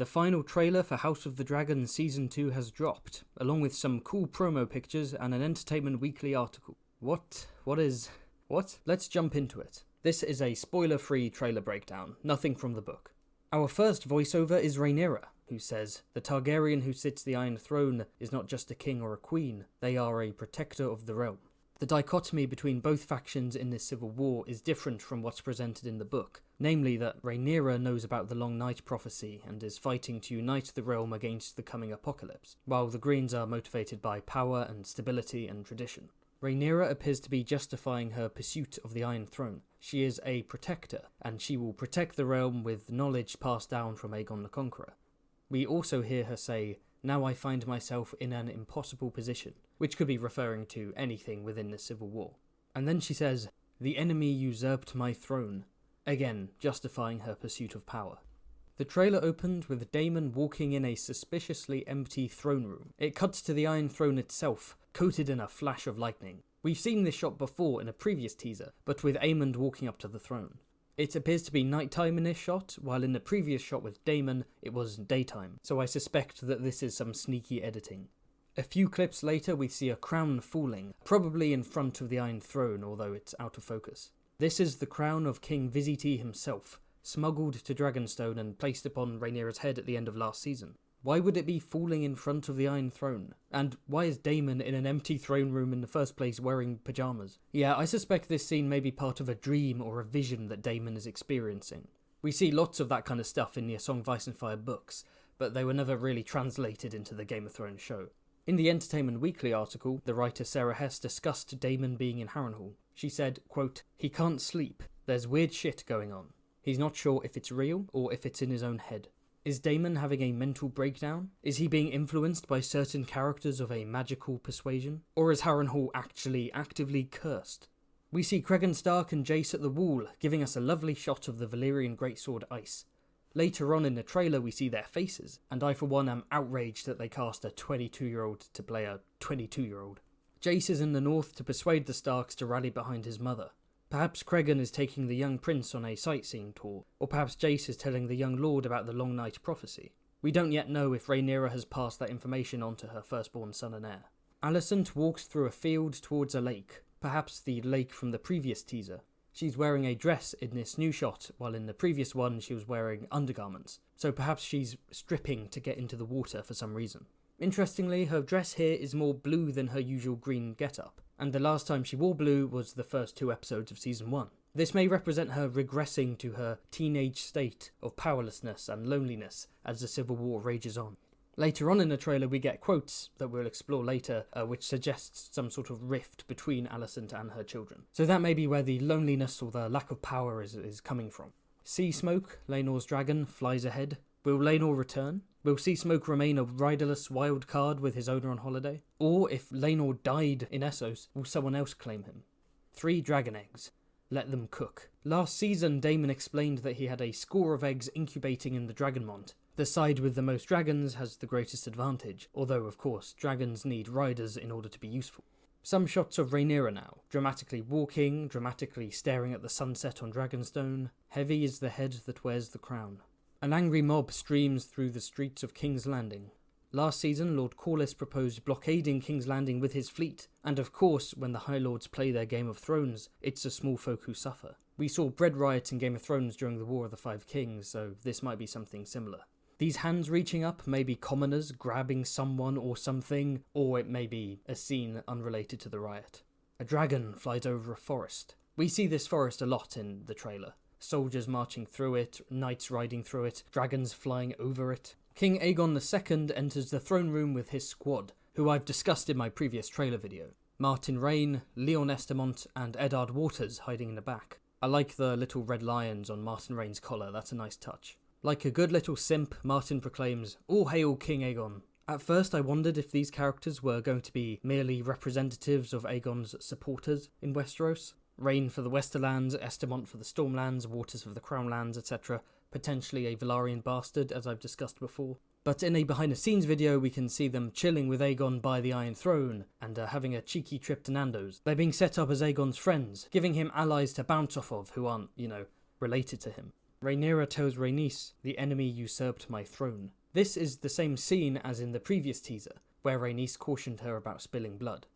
The final trailer for House of the Dragon Season 2 has dropped, along with some cool promo pictures and an Entertainment Weekly article. What? Let's jump into it. This is a spoiler-free trailer breakdown, nothing from the book. Our first voiceover is Rhaenyra, who says, "The Targaryen who sits the Iron Throne is not just a king or a queen, they are a protector of the realm." The dichotomy between both factions in this civil war is different from what's presented in the book, namely that Rhaenyra knows about the Long Night prophecy and is fighting to unite the realm against the coming apocalypse, while the Greens are motivated by power and stability and tradition. Rhaenyra appears to be justifying her pursuit of the Iron Throne. She is a protector, and she will protect the realm with knowledge passed down from Aegon the Conqueror. We also hear her say, "Now I find myself in an impossible position," which could be referring to anything within the Civil War. And then she says, "The enemy usurped my throne," again justifying her pursuit of power. The trailer opened with Daemon walking in a suspiciously empty throne room. It cuts to the Iron Throne itself, coated in a flash of lightning. We've seen this shot before in a previous teaser, but with Aemond walking up to the throne. It appears to be nighttime in this shot, while in the previous shot with Daemon, it was daytime, so I suspect that this is some sneaky editing. A few clips later we see a crown falling, probably in front of the Iron Throne, although it's out of focus. This is the crown of King Viziti himself, smuggled to Dragonstone and placed upon Rhaenyra's head at the end of last season. Why would it be falling in front of the Iron Throne? And why is Daemon in an empty throne room in the first place wearing pyjamas? Yeah, I suspect this scene may be part of a dream or a vision that Daemon is experiencing. We see lots of that kind of stuff in the A Song of Ice and Fire books, but they were never really translated into the Game of Thrones show. In the Entertainment Weekly article, the writer Sarah Hess discussed Daemon being in Harrenhal. She said, quote, "He can't sleep. There's weird shit going on. He's not sure if it's real or if it's in his own head. Is Daemon having a mental breakdown? Is he being influenced by certain characters of a magical persuasion? Or is Harrenhal actually actively cursed?" We see Cregan Stark and Jace at the wall, giving us a lovely shot of the Valyrian greatsword ice. Later on in the trailer we see their faces, and I for one am outraged that they cast a 22-year-old to play a 22-year-old. Jace is in the north to persuade the Starks to rally behind his mother. Perhaps Cregan is taking the young prince on a sightseeing tour, or perhaps Jace is telling the young lord about the Long Night prophecy. We don't yet know if Rhaenyra has passed that information on to her firstborn son and heir. Alicent walks through a field towards a lake, perhaps the lake from the previous teaser. She's wearing a dress in this new shot, while in the previous one she was wearing undergarments, so perhaps she's stripping to get into the water for some reason. Interestingly, her dress here is more blue than her usual green getup, and the last time she wore blue was the first 2 episodes of Season 1. This may represent her regressing to her teenage state of powerlessness and loneliness as the Civil War rages on. Later on in the trailer we get quotes that we'll explore later, which suggests some sort of rift between Alicent and her children. So that may be where the loneliness or the lack of power is coming from. Sea Smoke, Laenor's dragon, flies ahead. Will Laenor return? Will Sea Smoke remain a riderless wild card with his owner on holiday? Or if Laenor died in Essos, will someone else claim him? 3 dragon eggs. Let them cook. Last season, Daemon explained that he had a score of eggs incubating in the Dragonmont. The side with the most dragons has the greatest advantage, although of course dragons need riders in order to be useful. Some shots of Rhaenyra now, dramatically walking, dramatically staring at the sunset on Dragonstone. Heavy is the head that wears the crown. An angry mob streams through the streets of King's Landing. Last season, Lord Corlys proposed blockading King's Landing with his fleet, and of course, when the High Lords play their Game of Thrones, it's the small folk who suffer. We saw bread riots in Game of Thrones during the War of the Five Kings, so this might be something similar. These hands reaching up may be commoners grabbing someone or something, or it may be a scene unrelated to the riot. A dragon flies over a forest. We see this forest a lot in the trailer. Soldiers marching through it, knights riding through it, dragons flying over it. King Aegon II enters the throne room with his squad, who I've discussed in my previous trailer video. Martin Rain, Leon Estamont, and Eddard Waters hiding in the back. I like the little red lions on Martin Rain's collar, that's a nice touch. Like a good little simp, Martin proclaims, "All hail King Aegon." At first I wondered if these characters were going to be merely representatives of Aegon's supporters in Westeros. Rain for the Westerlands, Estamont for the Stormlands, Waters for the Crownlands, etc. Potentially a Velaryon bastard, as I've discussed before. But in a behind-the-scenes video we can see them chilling with Aegon by the Iron Throne, and having a cheeky trip to Nando's. They're being set up as Aegon's friends, giving him allies to bounce off of who aren't, related to him. Rhaenyra tells Rhaenys, "The enemy usurped my throne." This is the same scene as in the previous teaser, where Rhaenys cautioned her about spilling blood.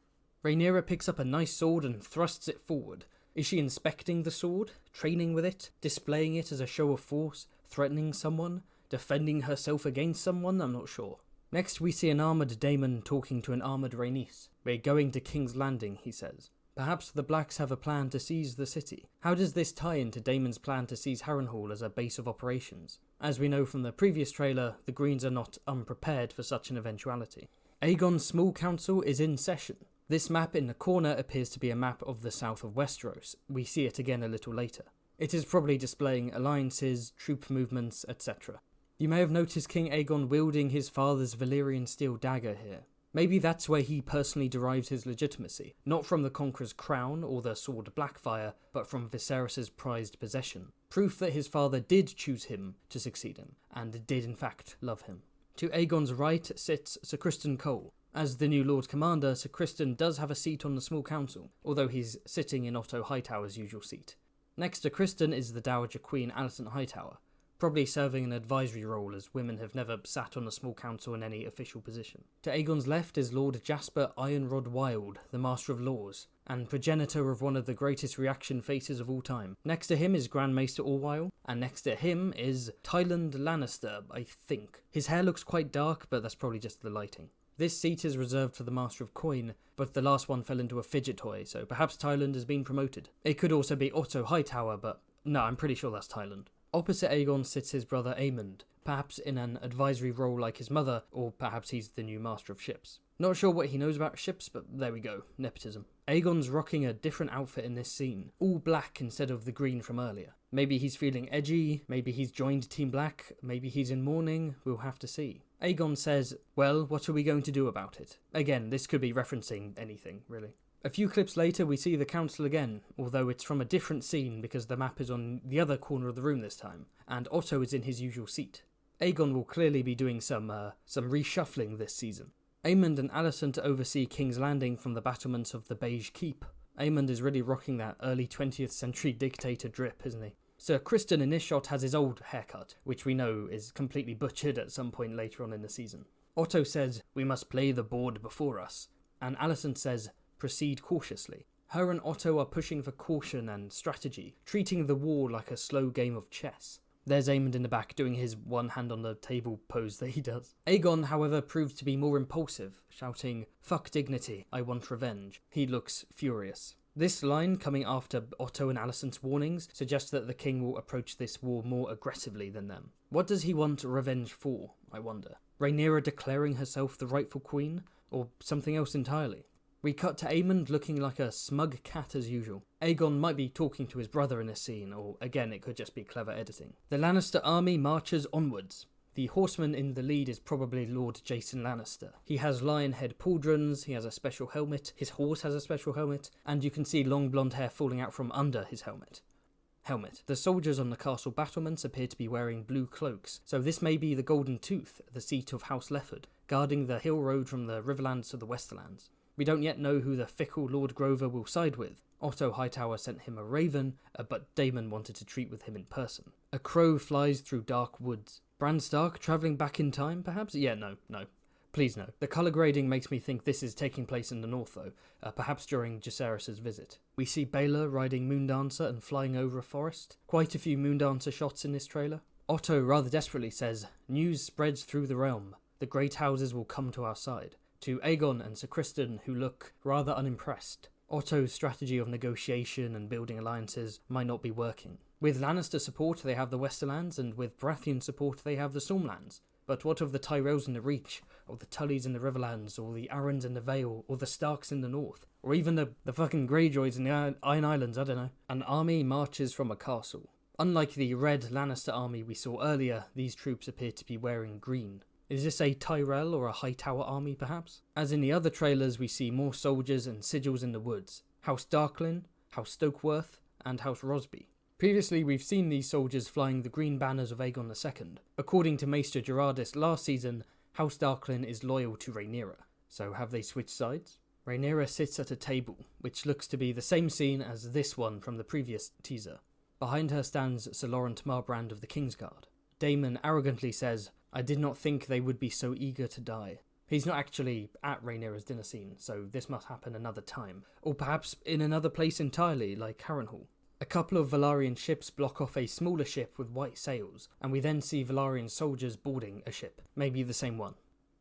Rhaenyra picks up a nice sword and thrusts it forward. Is she inspecting the sword, training with it, displaying it as a show of force, threatening someone, defending herself against someone? I'm not sure. Next we see an armoured Daemon talking to an armoured Rhaenys. "We're going to King's Landing," he says. Perhaps the Blacks have a plan to seize the city. How does this tie into Daemon's plan to seize Harrenhal as a base of operations? As we know from the previous trailer, the Greens are not unprepared for such an eventuality. Aegon's small council is in session. This map in the corner appears to be a map of the south of Westeros. We see it again a little later. It is probably displaying alliances, troop movements, etc. You may have noticed King Aegon wielding his father's Valyrian steel dagger here. Maybe that's where he personally derives his legitimacy, not from the Conqueror's crown or the sword Blackfire, but from Viserys' prized possession. Proof that his father did choose him to succeed him, and did in fact love him. To Aegon's right sits Sir Criston Cole. As the new Lord Commander, Sir Criston does have a seat on the small council, although he's sitting in Otto Hightower's usual seat. Next to Criston is the Dowager Queen Alicent Hightower, probably serving an advisory role as women have never sat on a small council in any official position. To Aegon's left is Lord Jasper Ironrod Wild, the Master of Laws, and progenitor of one of the greatest reaction faces of all time. Next to him is Grand Maester Orwyle, and next to him is Tyland Lannister, I think. His hair looks quite dark, but that's probably just the lighting. This seat is reserved for the Master of Coin, but the last one fell into a fidget toy, so perhaps Tyland has been promoted. It could also be Otto Hightower, but no, I'm pretty sure that's Tyland. Opposite Aegon sits his brother Aemond, perhaps in an advisory role like his mother, or perhaps he's the new Master of Ships. Not sure what he knows about ships, but there we go, nepotism. Aegon's rocking a different outfit in this scene, all black instead of the green from earlier. Maybe he's feeling edgy, maybe he's joined Team Black, maybe he's in mourning, we'll have to see. Aegon says, "Well, what are we going to do about it?" Again, this could be referencing anything, really. A few clips later we see the council again, although it's from a different scene because the map is on the other corner of the room this time, and Otto is in his usual seat. Aegon will clearly be doing some reshuffling this season. Aemond and Alicent oversee King's Landing from the battlements of the Beige Keep. Aemond is really rocking that early 20th century dictator drip, isn't he? Sir Criston in this shot has his old haircut, which we know is completely butchered at some point later on in the season. Otto says, "We must play the board before us," and Alicent says, "Proceed cautiously." Her and Otto are pushing for caution and strategy, treating the war like a slow game of chess. There's Aemond in the back doing his one hand on the table pose that he does. Aegon, however, proves to be more impulsive, shouting, "Fuck dignity, I want revenge." He looks furious. This line, coming after Otto and Alicent's warnings, suggests that the king will approach this war more aggressively than them. What does he want revenge for, I wonder? Rhaenyra declaring herself the rightful queen? Or something else entirely? We cut to Aemond looking like a smug cat as usual. Aegon might be talking to his brother in this scene, or again it could just be clever editing. The Lannister army marches onwards. The horseman in the lead is probably Lord Jason Lannister. He has lion head pauldrons, he has a special helmet, his horse has a special helmet, and you can see long blonde hair falling out from under his helmet. The soldiers on the castle battlements appear to be wearing blue cloaks, so this may be the Golden Tooth, the seat of House Lefford, guarding the hill road from the Riverlands to the Westerlands. We don't yet know who the fickle Lord Grover will side with. Otto Hightower sent him a raven, but Daemon wanted to treat with him in person. A crow flies through dark woods. Bran Stark travelling back in time, perhaps? Yeah, no. Please no. The colour grading makes me think this is taking place in the north, though, perhaps during Jacaerys' visit. We see Baelor riding Moondancer and flying over a forest. Quite a few Moondancer shots in this trailer. Otto rather desperately says, "News spreads through the realm. The great houses will come to our side." To Aegon and Sir Criston, who look rather unimpressed. Otto's strategy of negotiation and building alliances might not be working. With Lannister support they have the Westerlands, and with Baratheon support they have the Stormlands. But what of the Tyrells in the Reach, or the Tullys in the Riverlands, or the Arryns in the Vale, or the Starks in the North? Or even the fucking Greyjoys in the Iron Islands, I don't know. An army marches from a castle. Unlike the red Lannister army we saw earlier, these troops appear to be wearing green. Is this a Tyrell or a Hightower army, perhaps? As in the other trailers, we see more soldiers and sigils in the woods. House Darklyn, House Stokeworth, and House Rosby. Previously, we've seen these soldiers flying the green banners of Aegon II. According to Maester Gerardis last season, House Darklyn is loyal to Rhaenyra. So have they switched sides? Rhaenyra sits at a table, which looks to be the same scene as this one from the previous teaser. Behind her stands Sir Laurent Marbrand of the Kingsguard. Daemon arrogantly says, "I did not think they would be so eager to die." He's not actually at Rhaenyra's dinner scene, so this must happen another time. Or perhaps in another place entirely, like Harrenhal. A couple of Valyrian ships block off a smaller ship with white sails, and we then see Valyrian soldiers boarding a ship, maybe the same one.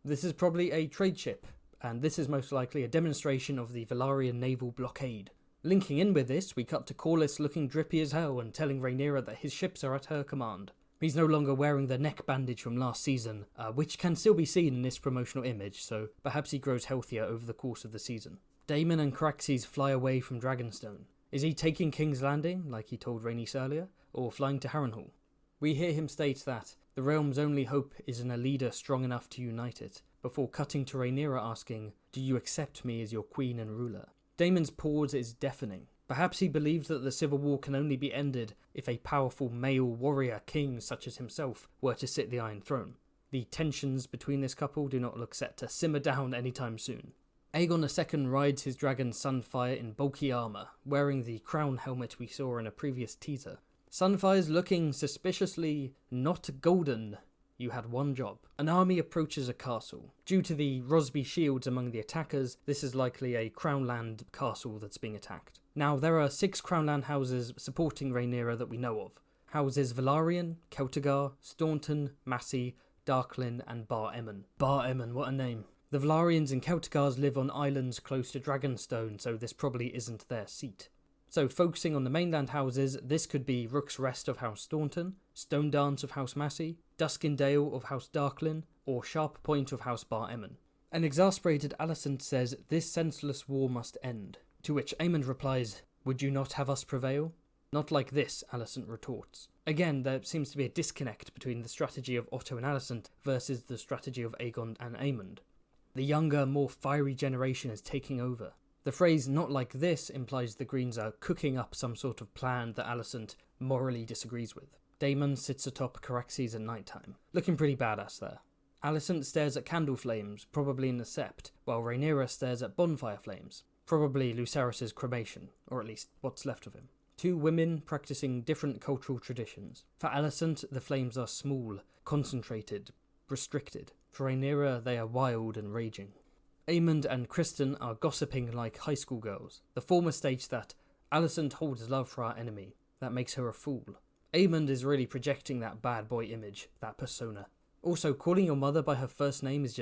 This is probably a trade ship, and this is most likely a demonstration of the Valyrian naval blockade. Linking in with this, we cut to Corlys looking drippy as hell and telling Rhaenyra that his ships are at her command. He's no longer wearing the neck bandage from last season, which can still be seen in this promotional image, so perhaps he grows healthier over the course of the season. Daemon and Caraxes fly away from Dragonstone. Is he taking King's Landing, like he told Rhaenys earlier, or flying to Harrenhal? We hear him state that the realm's only hope is in a leader strong enough to unite it, before cutting to Rhaenyra asking, "Do you accept me as your queen and ruler?" Daemon's pause is deafening. Perhaps he believed that the civil war can only be ended if a powerful male warrior king such as himself were to sit the Iron Throne. The tensions between this couple do not look set to simmer down anytime soon. Aegon II rides his dragon Sunfire in bulky armour, wearing the crown helmet we saw in a previous teaser. Sunfire's looking suspiciously not golden. You had one job. An army approaches a castle. Due to the Rosby shields among the attackers, this is likely a Crownland castle that's being attacked. Now, there are 6 Crownland houses supporting Rhaenyra that we know of. Houses Velaryon, Celtigar, Staunton, Massey, Darklyn, and Bar Emmon. Bar Emmon, what a name. The Velaryons and Celtigars live on islands close to Dragonstone, so this probably isn't their seat. So focusing on the mainland houses, this could be Rook's Rest of House Staunton, Stone Dance of House Massey, Duskindale of House Darklyn, or Sharp Point of House Bar Emmon. An exasperated Alicent says this senseless war must end, to which Aemond replies, "Would you not have us prevail?" "Not like this," Alicent retorts. Again, there seems to be a disconnect between the strategy of Otto and Alicent versus the strategy of Aegon and Aemond. The younger, more fiery generation is taking over. The phrase "not like this" implies the Greens are cooking up some sort of plan that Alicent morally disagrees with. Daemon sits atop Caraxes at night time, looking pretty badass there. Alicent stares at candle flames, probably in the sept, while Rhaenyra stares at bonfire flames, probably Lucerys' cremation, or at least what's left of him. 2 women practicing different cultural traditions. For Alicent, the flames are small, concentrated, restricted. For Rhaenyra, they are wild and raging. Aemond and Criston are gossiping like high school girls. The former states that Alicent holds love for our enemy. That makes her a fool. Aemond is really projecting that bad boy image, that persona. Also, calling your mother by her first name is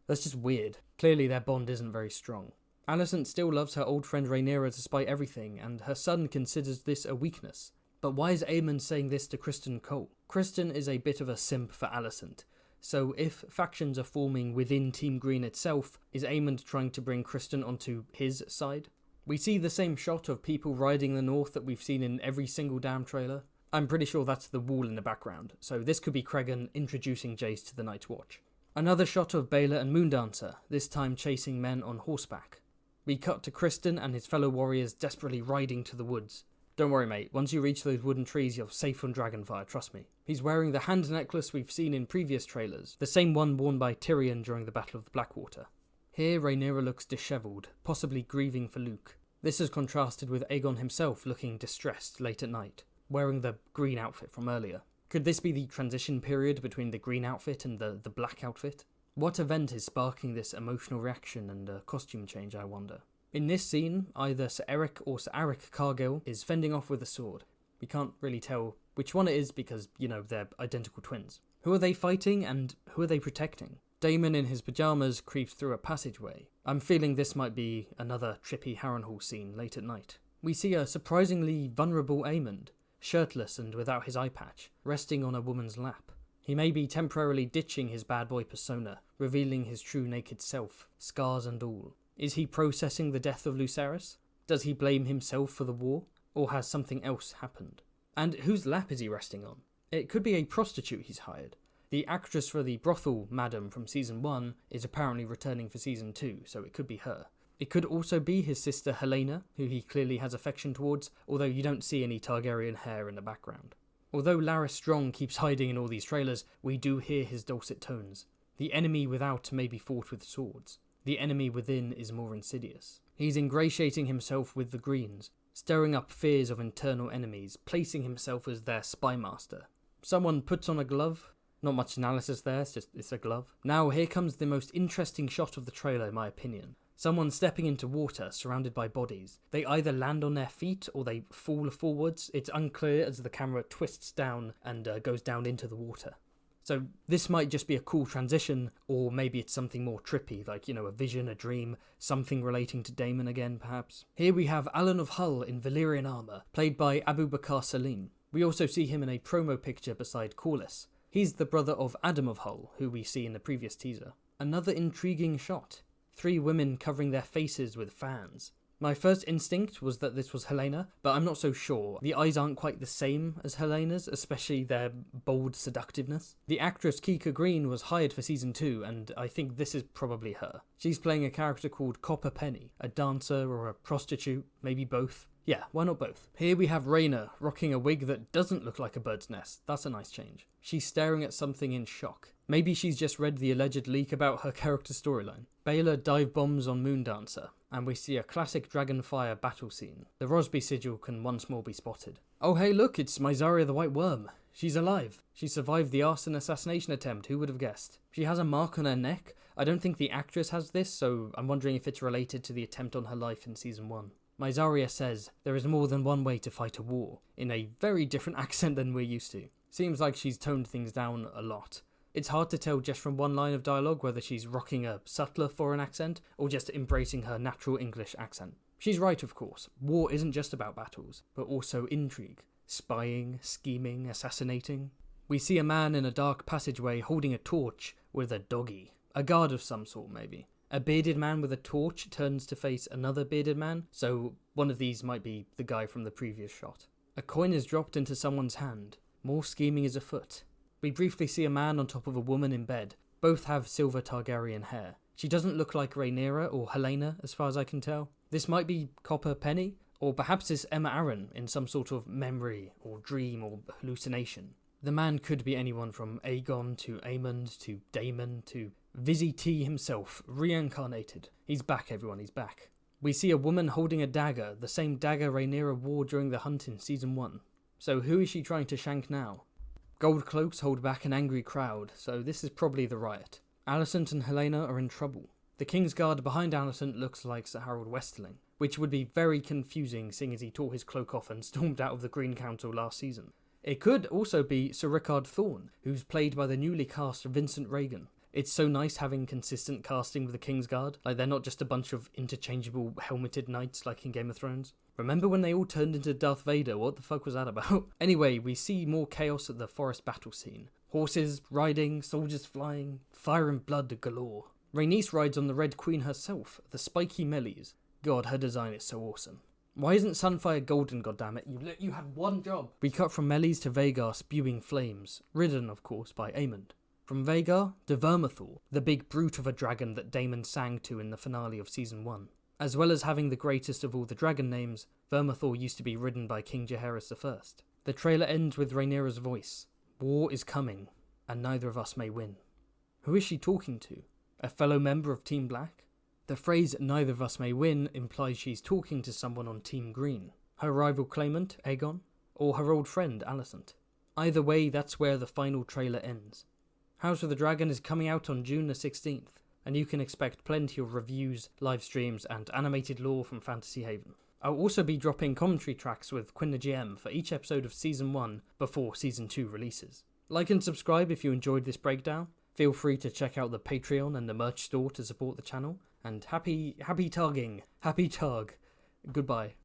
that's just weird. Clearly their bond isn't very strong. Alicent still loves her old friend Rhaenyra despite everything, and her son considers this a weakness. But why is Aemond saying this to Criston Cole? Criston is a bit of a simp for Alicent. So if factions are forming within Team Green itself, is Aemond trying to bring Criston onto his side? We see the same shot of people riding the north that we've seen in every single damn trailer. I'm pretty sure that's the wall in the background, so this could be Cregan introducing Jace to the Night's Watch. Another shot of Baelor and Moondancer, this time chasing men on horseback. We cut to Criston and his fellow warriors desperately riding to the woods. Don't worry mate, once you reach those wooden trees you're safe on Dragonfire, trust me. He's wearing the hand necklace we've seen in previous trailers, the same one worn by Tyrion during the Battle of the Blackwater. Here Rhaenyra looks dishevelled, possibly grieving for Luke. This is contrasted with Aegon himself looking distressed late at night, wearing the green outfit from earlier. Could this be the transition period between the green outfit and the black outfit? What event is sparking this emotional reaction and costume change, I wonder? In this scene, either Sir Eric or Sir Aric Cargill is fending off with a sword. We can't really tell which one it is because, they're identical twins. Who are they fighting and who are they protecting? Daemon in his pyjamas creeps through a passageway. I'm feeling this might be another trippy Harrenhal scene late at night. We see a surprisingly vulnerable Aemond, shirtless and without his eye patch, resting on a woman's lap. He may be temporarily ditching his bad boy persona, revealing his true naked self, scars and all. Is he processing the death of Lucerys? Does he blame himself for the war? Or has something else happened? And whose lap is he resting on? It could be a prostitute he's hired. The actress for the brothel, Madam, from Season 1 is apparently returning for Season 2, so it could be her. It could also be his sister Helena, who he clearly has affection towards, although you don't see any Targaryen hair in the background. Although Larys Strong keeps hiding in all these trailers, we do hear his dulcet tones. The enemy without may be fought with swords. The enemy within is more insidious. He's ingratiating himself with the Greens. stirring up fears of internal enemies, placing himself as their spy master. Someone puts on a glove. Not much analysis there, it's a glove. Now here comes the most interesting shot of the trailer in my opinion. Someone stepping into water, surrounded by bodies. They either land on their feet or they fall forwards. It's unclear as the camera twists down and goes down into the water. So this might just be a cool transition, or maybe it's something more trippy, like, a vision, a dream, something relating to Daemon again, perhaps. Here we have Alan of Hull in Valyrian armour, played by Abu Bakr Salim. We also see him in a promo picture beside Corlys. He's the brother of Adam of Hull, who we see in the previous teaser. Another intriguing shot. 3 women covering their faces with fans. My first instinct was that this was Helaena, but I'm not so sure. The eyes aren't quite the same as Helena's, especially their bold seductiveness. The actress Kika Green was hired for season 2, and I think this is probably her. She's playing a character called Copper Penny, a dancer or a prostitute, maybe both. Yeah, why not both? Here we have Rhaena, rocking a wig that doesn't look like a bird's nest. That's a nice change. She's staring at something in shock. Maybe she's just read the alleged leak about her character storyline. Baelor dive bombs on Moondancer, and we see a classic Dragonfire battle scene. The Rosby sigil can once more be spotted. Oh hey look, it's Mysaria the White Worm. She's alive. She survived the arson assassination attempt, who would have guessed? She has a mark on her neck. I don't think the actress has this, so I'm wondering if it's related to the attempt on her life in season 1. Mysaria says, "There is more than one way to fight a war," in a very different accent than we're used to. Seems like she's toned things down a lot. It's hard to tell just from one line of dialogue whether she's rocking a subtler foreign accent or just embracing her natural English accent. She's right, of course. War isn't just about battles, but also intrigue. Spying, scheming, assassinating. We see a man in a dark passageway holding a torch with a doggy. A guard of some sort, maybe. A bearded man with a torch turns to face another bearded man, so one of these might be the guy from the previous shot. A coin is dropped into someone's hand. More scheming is afoot. We briefly see a man on top of a woman in bed. Both have silver Targaryen hair. She doesn't look like Rhaenyra or Helaena, as far as I can tell. This might be Copper Penny, or perhaps it's Emma Arryn in some sort of memory or dream or hallucination. The man could be anyone from Aegon to Aemond to Daemon to Vizzy T himself, reincarnated. He's back, everyone, he's back. We see a woman holding a dagger, the same dagger Rhaenyra wore during the hunt in season 1. So who is she trying to shank now? Gold cloaks hold back an angry crowd, so this is probably the riot. Alicent and Helaena are in trouble. The Kingsguard behind Alicent looks like Sir Harold Westerling, which would be very confusing seeing as he tore his cloak off and stormed out of the Green Council last season. It could also be Sir Rickard Thorne, who's played by the newly cast Vincent Regan. It's so nice having consistent casting with the Kingsguard, like they're not just a bunch of interchangeable helmeted knights like in Game of Thrones. Remember when they all turned into Darth Vader? What the fuck was that about? Anyway, we see more chaos at the forest battle scene. Horses riding, soldiers flying, fire and blood galore. Rhaenys rides on the Red Queen herself, the spiky Mellies. God, her design is so awesome. Why isn't Sunfire golden, goddammit? You had one job. We cut from Mellies to Vhagar spewing flames, ridden, of course, by Aemond. From Vhagar to Vermithor, the big brute of a dragon that Daemon sang to in the finale of season 1. As well as having the greatest of all the dragon names, Vermithor used to be ridden by King Jaehaerys I. The trailer ends with Rhaenyra's voice. War is coming, and neither of us may win. Who is she talking to? A fellow member of Team Black? The phrase neither of us may win implies she's talking to someone on Team Green. Her rival claimant, Aegon? Or her old friend, Alicent? Either way, that's where the final trailer ends. House of the Dragon is coming out on June the 16th, and you can expect plenty of reviews, live streams, and animated lore from Fantasy Haven. I'll also be dropping commentary tracks with Quinn the GM for each episode of Season 1 before Season 2 releases. Like and subscribe if you enjoyed this breakdown. Feel free to check out the Patreon and the merch store to support the channel. And happy targing. Happy Targ. Goodbye.